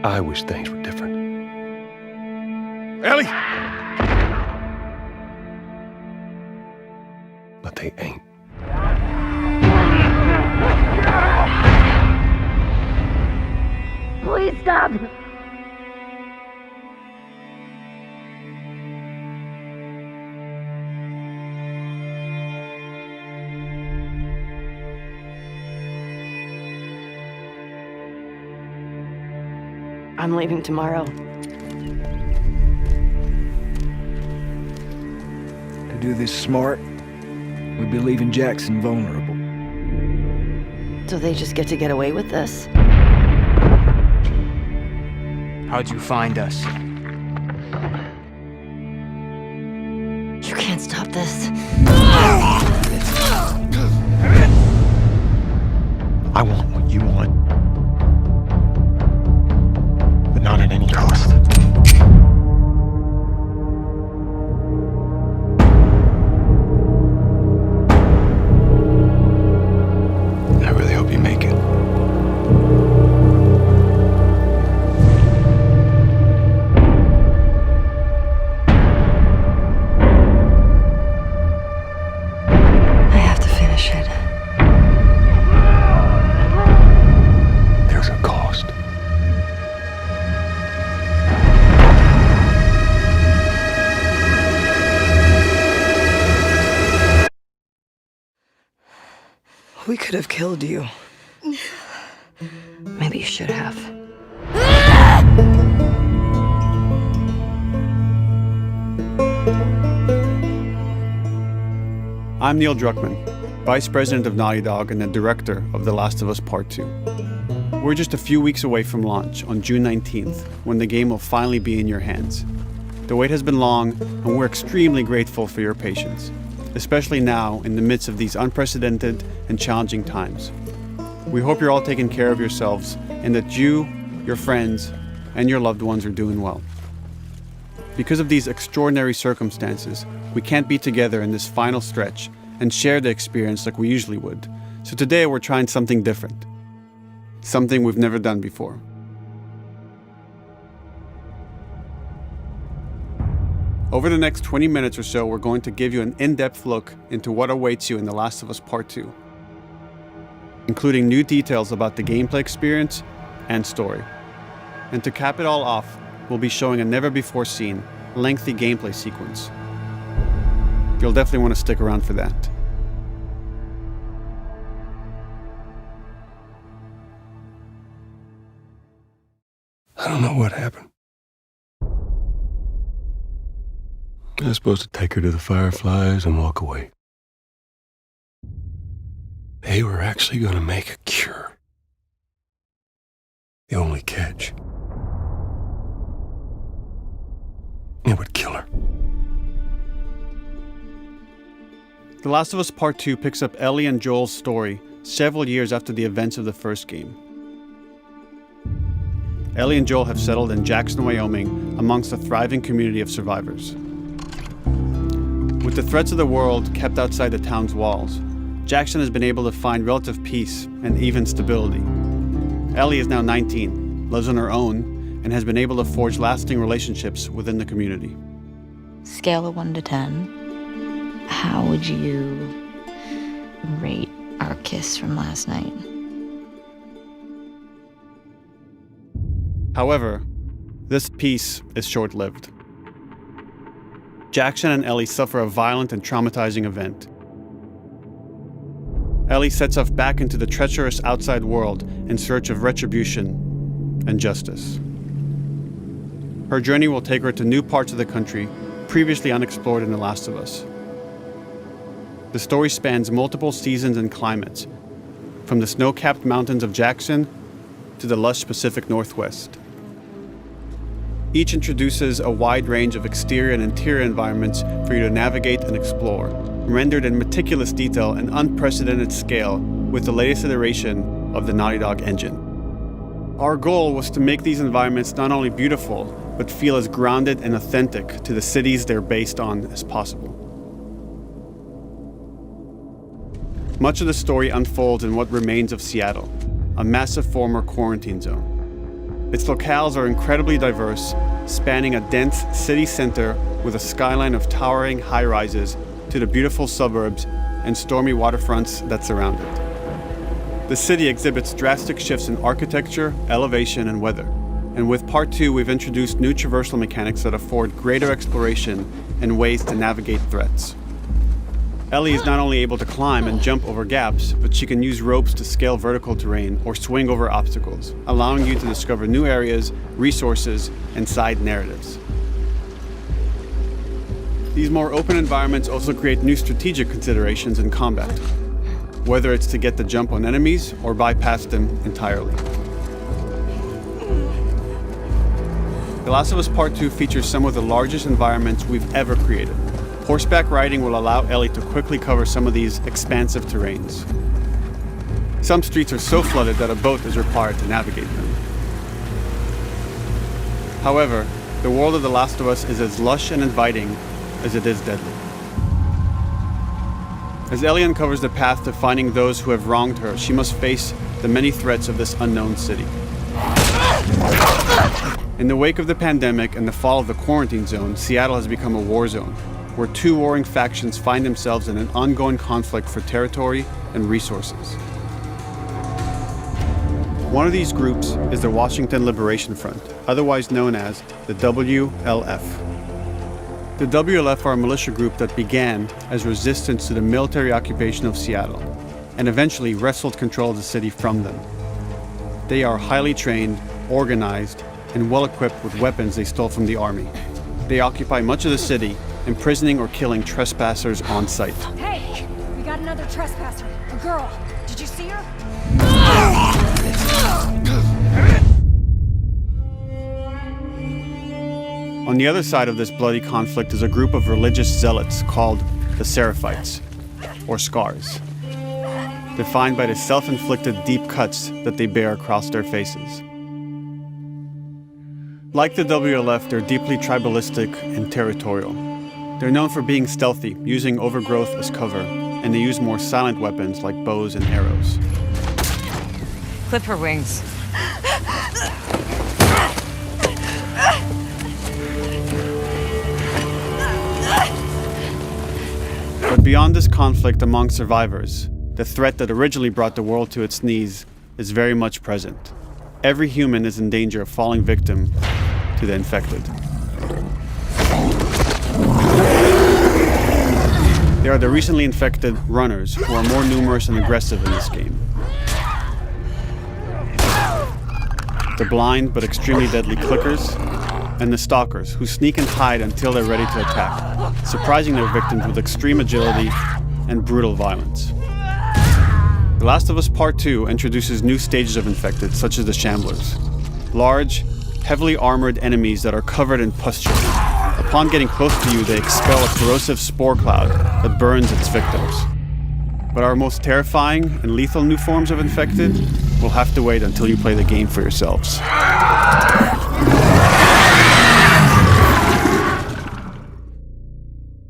I wish things were different. Ellie! But they ain't. Please stop! I'm leaving tomorrow. To do this smart, we'd be leaving Jackson vulnerable. So they just get to get away with this? How'd you find us? You can't stop this. I want what you want. But not at any cost. I really hope you make it. I have to finish it. There's a cost. We could have killed you. Maybe you should have. I'm Neil Druckmann, Vice President of Naughty Dog and the Director of The Last of Us Part 2. We're just a few weeks away from launch on June 19th, when the game will finally be in your hands. The wait has been long, and we're extremely grateful for your patience, especially now in the midst of these unprecedented and challenging times. We hope you're all taking care of yourselves and that you, your friends, and your loved ones are doing well. Because of these extraordinary circumstances, we can't be together in this final stretch and share the experience like we usually would. So today we're trying something different. Something we've never done before. Over the next 20 minutes or so, we're going to give you an in-depth look into what awaits you in The Last of Us Part 2, including new details about the gameplay experience and story. And to cap it all off, we'll be showing a never-before-seen, lengthy gameplay sequence. You'll definitely want to stick around for that. I don't know what happened. I was supposed to take her to the Fireflies and walk away. They were actually going to make a cure. The only catch, it would kill her. The Last of Us Part 2 picks up Ellie and Joel's story several years after the events of the first game. Ellie and Joel have settled in Jackson, Wyoming, amongst a thriving community of survivors. With the threats of the world kept outside the town's walls, Jackson has been able to find relative peace and even stability. Ellie is now 19, lives on her own, and has been able to forge lasting relationships within the community. Scale of 1 to 10, how would you rate our kiss from last night? However, this peace is short-lived. Jackson and Ellie suffer a violent and traumatizing event. Ellie sets off back into the treacherous outside world in search of retribution and justice. Her journey will take her to new parts of the country previously unexplored in The Last of Us. The story spans multiple seasons and climates, from the snow-capped mountains of Jackson to the lush Pacific Northwest. Each introduces a wide range of exterior and interior environments for you to navigate and explore, rendered in meticulous detail and unprecedented scale with the latest iteration of the Naughty Dog engine. Our goal was to make these environments not only beautiful, but feel as grounded and authentic to the cities they're based on as possible. Much of the story unfolds in what remains of Seattle, a massive former quarantine zone. Its locales are incredibly diverse, spanning a dense city center with a skyline of towering high-rises to the beautiful suburbs and stormy waterfronts that surround it. The city exhibits drastic shifts in architecture, elevation, and weather. And with Part 2, we've introduced new traversal mechanics that afford greater exploration and ways to navigate threats. Ellie is not only able to climb and jump over gaps, but she can use ropes to scale vertical terrain or swing over obstacles, allowing you to discover new areas, resources, and side narratives. These more open environments also create new strategic considerations in combat, whether it's to get the jump on enemies or bypass them entirely. The Last of Us Part 2 features some of the largest environments we've ever created. Horseback riding will allow Ellie to quickly cover some of these expansive terrains. Some streets are so flooded that a boat is required to navigate them. However, the world of The Last of Us is as lush and inviting as it is deadly. As Ellie uncovers the path to finding those who have wronged her, she must face the many threats of this unknown city. In the wake of the pandemic and the fall of the quarantine zone, Seattle has become a war zone, where two warring factions find themselves in an ongoing conflict for territory and resources. One of these groups is the Washington Liberation Front, otherwise known as the WLF. The WLF are a militia group that began as resistance to the military occupation of Seattle and eventually wrestled control of the city from them. They are highly trained, organized, and well-equipped with weapons they stole from the army. They occupy much of the city, imprisoning or killing trespassers on sight. Hey, we got another trespasser, a girl. Did you see her? On the other side of this bloody conflict is a group of religious zealots called the Seraphites, or Scars, defined by the self-inflicted deep cuts that they bear across their faces. Like the WLF, they're deeply tribalistic and territorial. They're known for being stealthy, using overgrowth as cover, and they use more silent weapons like bows and arrows. Clip her wings. But beyond this conflict among survivors, the threat that originally brought the world to its knees is very much present. Every human is in danger of falling victim to the infected. There are the recently infected runners, who are more numerous and aggressive in this game. The blind but extremely deadly clickers, and the stalkers, who sneak and hide until they're ready to attack, surprising their victims with extreme agility and brutal violence. The Last of Us Part 2 introduces new stages of infected, such as the Shamblers. Large, heavily armored enemies that are covered in pustule. Upon getting close to you, they expel a corrosive spore cloud that burns its victims. But our most terrifying and lethal new forms of infected will have to wait until you play the game for yourselves.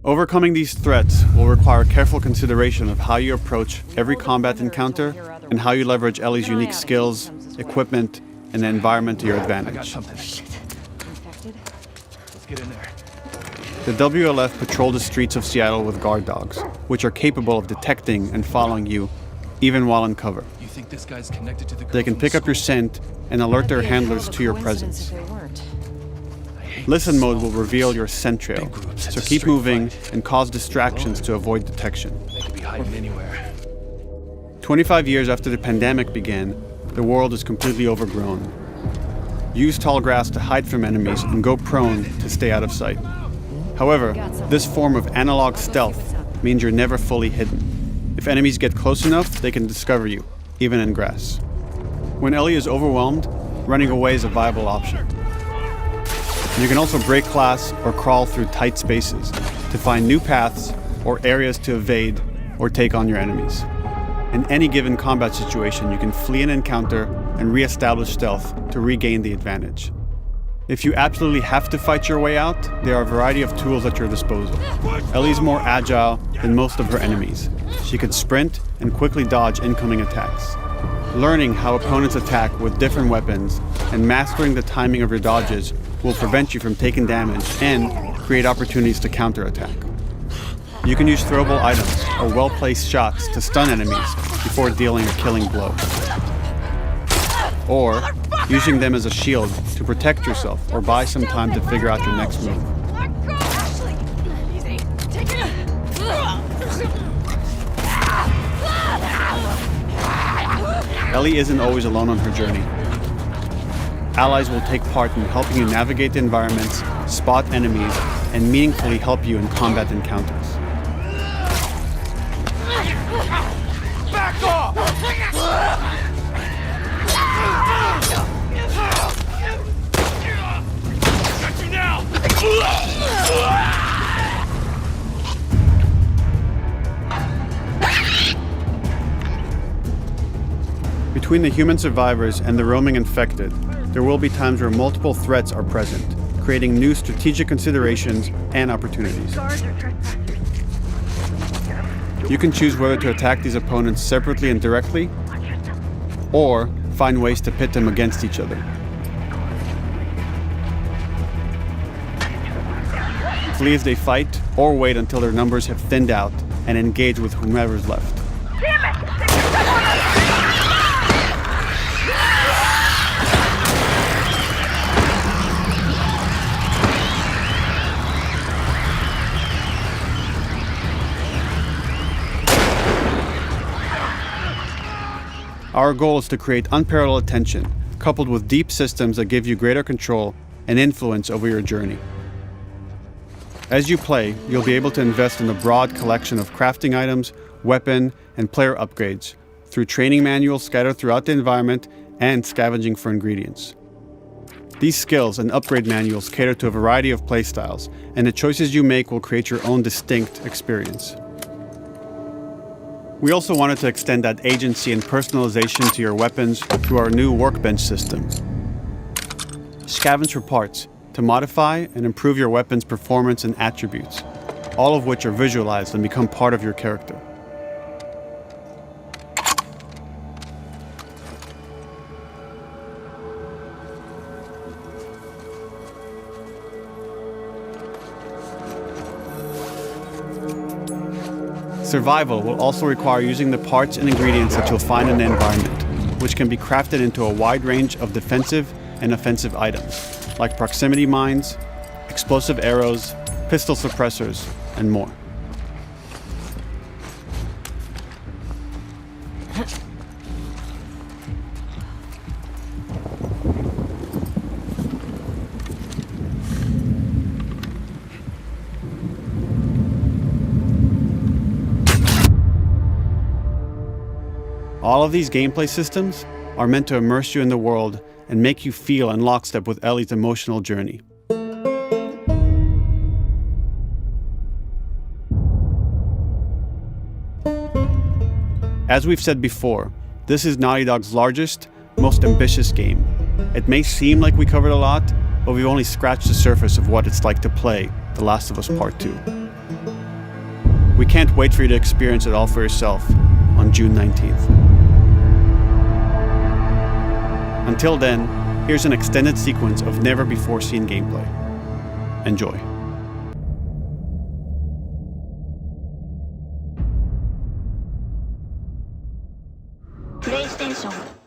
Overcoming these threats will require careful consideration of how you approach every combat encounter and how you leverage Ellie's unique skills, equipment, and the environment to your advantage. Let's get in there. The WLF patrol the streets of Seattle with guard dogs, which are capable of detecting and following you, even while in cover. You think this guy's connected to the girl They can from pick up your school? scent and alert their handlers to your presence. Listen mode will reveal your scent trail, so keep moving and cause distractions to avoid detection. They could be hiding anywhere. 25 years after the pandemic began, the world is completely overgrown. Use tall grass to hide from enemies and go prone to stay out of sight. However, this form of analog stealth means you're never fully hidden. If enemies get close enough, they can discover you, even in grass. When Ellie is overwhelmed, running away is a viable option. You can also break glass or crawl through tight spaces to find new paths or areas to evade or take on your enemies. In any given combat situation, you can flee an encounter and re-establish stealth to regain the advantage. If you absolutely have to fight your way out, there are a variety of tools at your disposal. Ellie's more agile than most of her enemies. She can sprint and quickly dodge incoming attacks. Learning how opponents attack with different weapons and mastering the timing of your dodges will prevent you from taking damage and create opportunities to counterattack. You can use throwable items or well-placed shots to stun enemies before dealing a killing blow. Or using them as a shield to protect yourself or buy some time to figure out your next move. Ellie isn't always alone on her journey. Allies will take part in helping you navigate the environments, spot enemies, and meaningfully help you in combat encounters. Back off! Got you now! Between the human survivors and the roaming infected, there will be times where multiple threats are present, creating new strategic considerations and opportunities. You can choose whether to attack these opponents separately and directly, or find ways to pit them against each other. Flee as they fight, or wait until their numbers have thinned out and engage with whomever's left. Our goal is to create unparalleled tension, coupled with deep systems that give you greater control and influence over your journey. As you play, you'll be able to invest in a broad collection of crafting items, weapon, and player upgrades through training manuals scattered throughout the environment and scavenging for ingredients. These skills and upgrade manuals cater to a variety of playstyles, and the choices you make will create your own distinct experience. We also wanted to extend that agency and personalization to your weapons through our new workbench system. Scavenge for parts to modify and improve your weapon's performance and attributes, all of which are visualized and become part of your character. Survival will also require using the parts and ingredients that you'll find in the environment, which can be crafted into a wide range of defensive and offensive items, like proximity mines, explosive arrows, pistol suppressors, and more. All of these gameplay systems are meant to immerse you in the world and make you feel in lockstep with Ellie's emotional journey. As we've said before, this is Naughty Dog's largest, most ambitious game. It may seem like we covered a lot, but we've only scratched the surface of what it's like to play The Last of Us Part 2. We can't wait for you to experience it all for yourself on June 19th. Until then, here's an extended sequence of never-before-seen gameplay. Enjoy. PlayStation